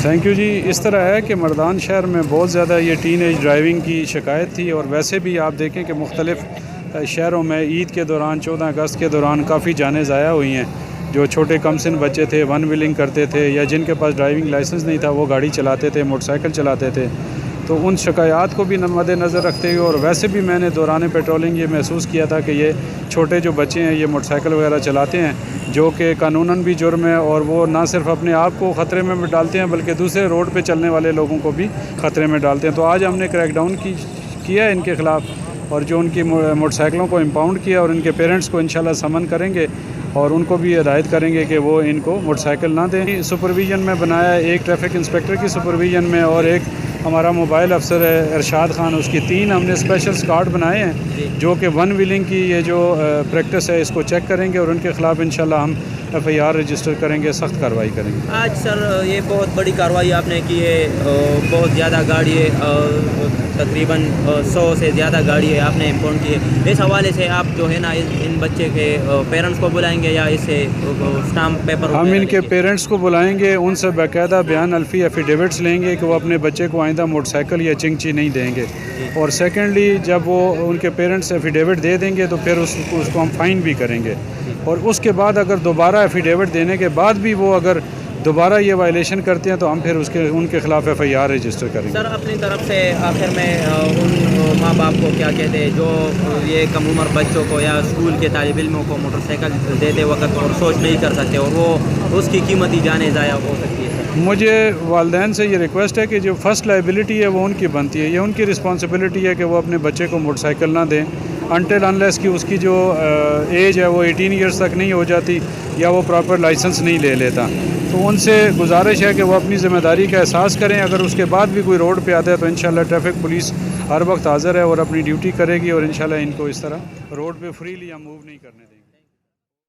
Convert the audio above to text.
Thank you جی. اس طرح ہے کہ مردان شہر میں بہت زیادہ یہ ٹین ایج ڈرائیونگ کی شکایت تھی، اور ویسے بھی آپ دیکھیں کہ مختلف شہروں میں عید کے دوران 14 اگست کے دوران کافی جانیں ضائع ہوئی ہیں. جو چھوٹے کم سن بچے تھے، ون ویلنگ کرتے تھے، یا جن کے پاس ڈرائیونگ لائسنس نہیں تھا وہ گاڑی چلاتے تھے، موٹر سائیکل چلاتے تھے. تو ان شکایات کو بھی مد نظر رکھتے ہوئے، اور ویسے بھی میں نے دوران پیٹرولنگ یہ محسوس کیا تھا کہ یہ چھوٹے جو بچے ہیں یہ موٹر سائیکل وغیرہ چلاتے ہیں، جو کہ قانوناً بھی جرم ہے، اور وہ نہ صرف اپنے آپ کو خطرے میں ڈالتے ہیں بلکہ دوسرے روڈ پہ چلنے والے لوگوں کو بھی خطرے میں ڈالتے ہیں. تو آج ہم نے کریک ڈاؤن کیا ہے ان کے خلاف، اور جو ان کی موٹر سائیکلوں کو امپاؤنڈ کیا، اور ان کے پیرنٹس کو انشاءاللہ سمن کریں گے، اور ان کو بھی ہدایت کریں گے کہ وہ ان کو موٹر سائیکل نہ دیں. سپرویژن میں بنایا ہے، ایک ٹریفک انسپیکٹر کی سپرویژن میں، اور ایک ہمارا موبائل افسر ہے ارشاد خان، اس کی 3 ہم نے اسپیشل اسکواڈ بنائے ہیں جو کہ ون ویلنگ کی یہ جو پریکٹس ہے اس کو چیک کریں گے، اور ان کے خلاف انشاءاللہ ہم FIR رجسٹر کریں گے، سخت کارروائی کریں گے. آج سر یہ بہت بڑی کارروائی آپ نے کی ہے، بہت زیادہ گاڑی ہے، تقریباً 100 سے زیادہ گاڑی ہے آپ نے امپاؤنڈ کی ہے. اس حوالے سے آپ جو ہے نا ان بچے کے پیرنٹس کو بلائیں گے یا اس سے اسٹامپ پیپر؟ ہم ان کے پیرنٹس کو بلائیں گے، ان سے باقاعدہ بیان الفی ایفیڈیوٹس لیں گے کہ وہ اپنے بچے کو آئندہ موٹر سائیکل یا چنگچی نہیں دیں گے. اور سیکنڈلی جب وہ ان کے پیرنٹس ایفیڈیوٹ دے دیں گے تو پھر اس کو ہم فائن بھی کریں گے. اور اس کے بعد اگر دوبارہ ایفیڈیوٹ دینے کے بعد بھی وہ اگر دوبارہ یہ وائلیشن کرتے ہیں تو ہم پھر ان کے خلاف FIR رجسٹر کریں گے. سر اپنی طرف سے آخر میں ان ماں باپ کو کیا کہتے ہیں جو یہ کم عمر بچوں کو یا اسکول کے طالب علموں کو موٹر سائیکل دیتے وقت اور سوچ نہیں کر سکتے، اور وہ اس کی قیمتی جانیں ضائع ہو سکتی ہے؟ مجھے والدین سے یہ ریکویسٹ ہے کہ جو فرسٹ لائبلٹی ہے وہ ان کی بنتی ہے، یہ ان کی رسپانسبلٹی ہے کہ وہ اپنے بچے کو موٹر سائیکل نہ دیں انٹل انلیس کہ اس کی جو ایج ہے وہ 18 ایئرس تک نہیں ہو جاتی یا وہ پراپر لائسنس نہیں لے لیتا. تو ان سے گزارش ہے کہ وہ اپنی ذمہ داری کا احساس کریں. اگر اس کے بعد بھی کوئی روڈ پہ آتا ہے تو انشاءاللہ ٹریفک پولیس ہر وقت حاضر ہے اور اپنی ڈیوٹی کرے گی، اور انشاءاللہ ان کو اس طرح روڈ پہ فریلی ہم موو نہیں کرنے دیں گے.